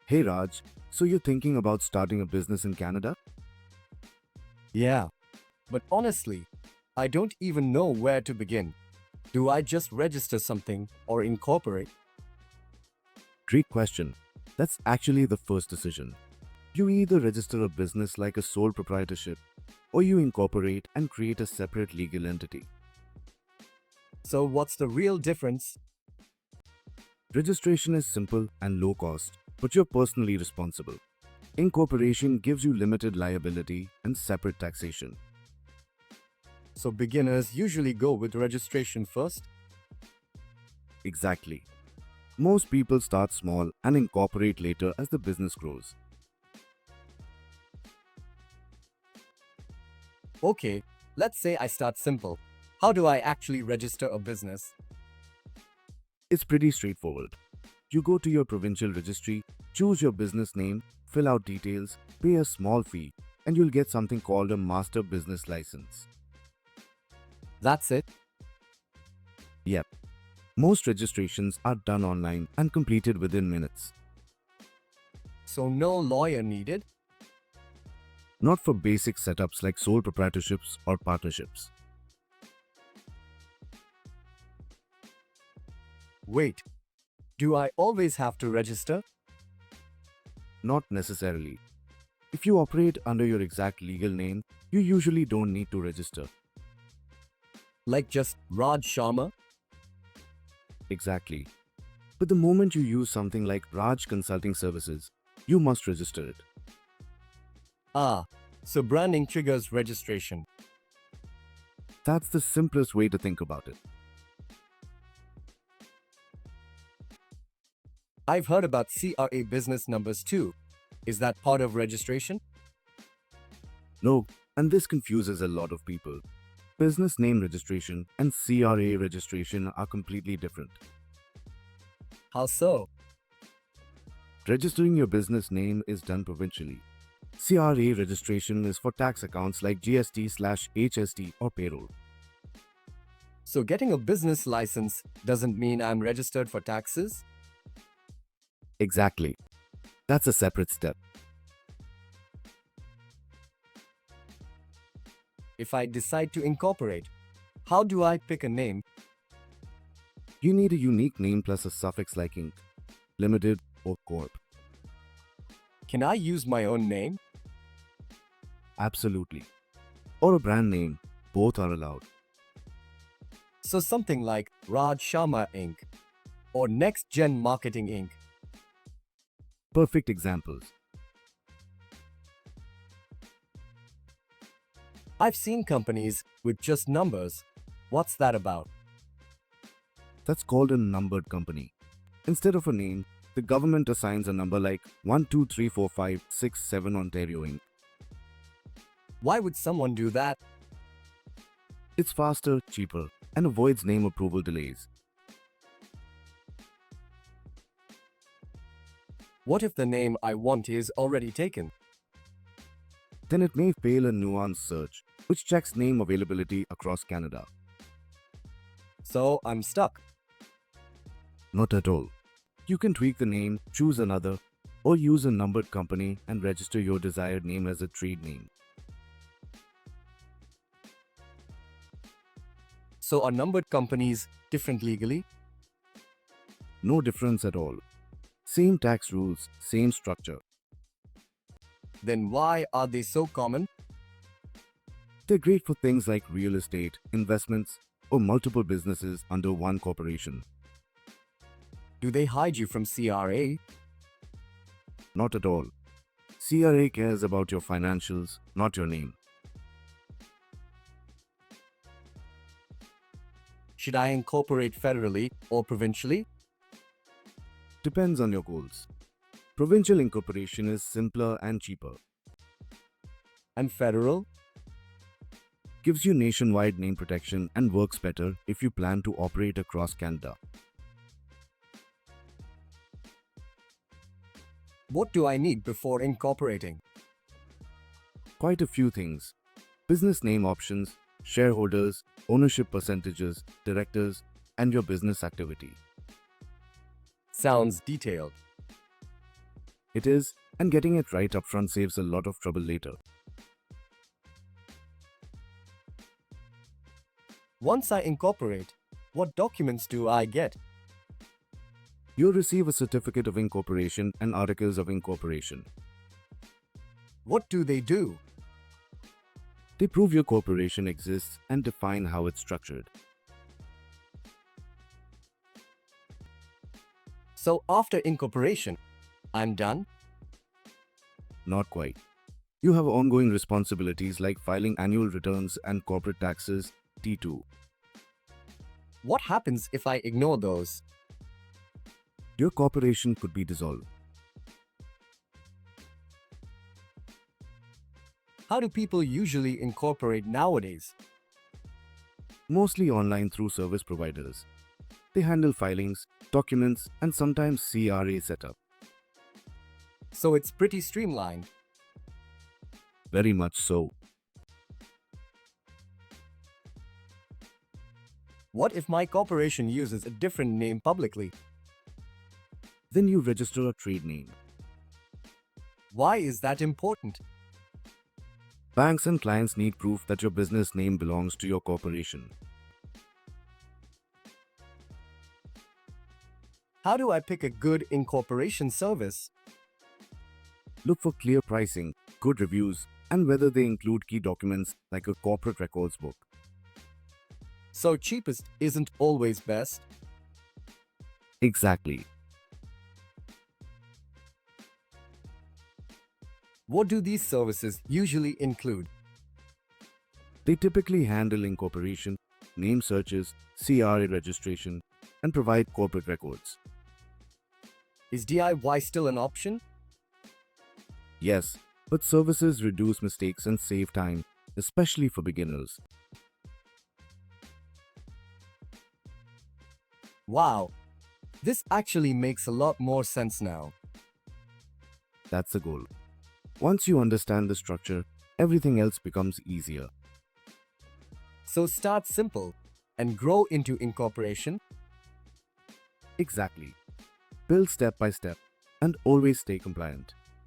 Hey Raj, so you're thinking about starting a business in Canada? Yeah, but honestly, I don't even know where to begin. Do I just register something or incorporate? Great question. That's actually the first decision. You either register a business like a sole proprietorship or you incorporate and create a separate legal entity. So, what's the real difference? Registration is simple and low cost, but you're personally responsible. Incorporation gives you limited liability and separate taxation. So, beginners usually go with registration first? Exactly. Most people start small and incorporate later as the business grows. Okay, let's say I start simple. How do I actually register a business? It's pretty straightforward. You go to your provincial registry, choose your business name, fill out details, pay a small fee, and you'll get something called a master business license. That's it. Yep. Most registrations are done online and completed within minutes. So, no lawyer needed? Not for basic setups like sole proprietorships or partnerships. Wait, do I always have to register? Not necessarily. If you operate under your exact legal name, you usually don't need to register. Like just Raj Sharma? Exactly. But the moment you use something like Raj Consulting Services, you must register it. Ah, so branding triggers registration. That's the simplest way to think about it. I've heard about CRA business numbers too. Is that part of registration? No, and this confuses a lot of people. Business name registration and CRA registration are completely different. How so? Registering your business name is done provincially. CRA registration is for tax accounts like GST/HST or payroll. So getting a business license doesn't mean I'm registered for taxes? Exactly. That's a separate step. If I decide to incorporate, how do I pick a name? You need a unique name plus a suffix like Inc., Limited, or Corp. Can I use my own name? Absolutely. Or a brand name. Both are allowed. So something like Raj Sharma Inc. or Next Gen Marketing Inc. Perfect examples. I've seen companies with just numbers. What's that about? That's called a numbered company. Instead of a name, the government assigns a number like 1234567 Ontario Inc. Why would someone do that? It's faster, cheaper, and avoids name approval delays. What if the name I want is already taken? Then it may fail a nuanced search, which checks name availability across Canada. So I'm stuck. Not at all. You can tweak the name, choose another, or use a numbered company and register your desired name as a trade name. So are numbered companies different legally? No difference at all. Same tax rules, same structure. Then why are they so common? They're great for things like real estate, investments, or multiple businesses under one corporation. Do they hide you from CRA? Not at all. CRA cares about your financials, not your name. Should I incorporate federally or provincially? Depends on your goals. Provincial incorporation is simpler and cheaper. And federal? Gives you nationwide name protection and works better if you plan to operate across Canada. What do I need before incorporating? Quite a few things. Business name options, shareholders, ownership percentages, directors, and your business activity. Sounds detailed. It is, and getting it right upfront saves a lot of trouble later. Once I incorporate, what documents do I get? You'll receive a certificate of incorporation and articles of incorporation. What do they do? They prove your corporation exists and define how it's structured. So after incorporation, I'm done? Not quite. You have ongoing responsibilities like filing annual returns and corporate taxes, T2. What happens if I ignore those? Your corporation could be dissolved. How do people usually incorporate nowadays? Mostly online through service providers. They handle filings, documents, and sometimes CRA setup. So it's pretty streamlined. Very much so. What if my corporation uses a different name publicly? Then you register a trade name. Why is that important? Banks and clients need proof that your business name belongs to your corporation. How do I pick a good incorporation service? Look for clear pricing, good reviews, and whether they include key documents like a corporate records book. So cheapest isn't always best. Exactly. What do these services usually include? They typically handle incorporation, name searches, CRA registration, and provide corporate records. Is DIY still an option? Yes, but services reduce mistakes and save time, especially for beginners. Wow, this actually makes a lot more sense now. That's the goal. Once you understand the structure, everything else becomes easier. So start simple and grow into incorporation. Exactly. Build step by step and always stay compliant.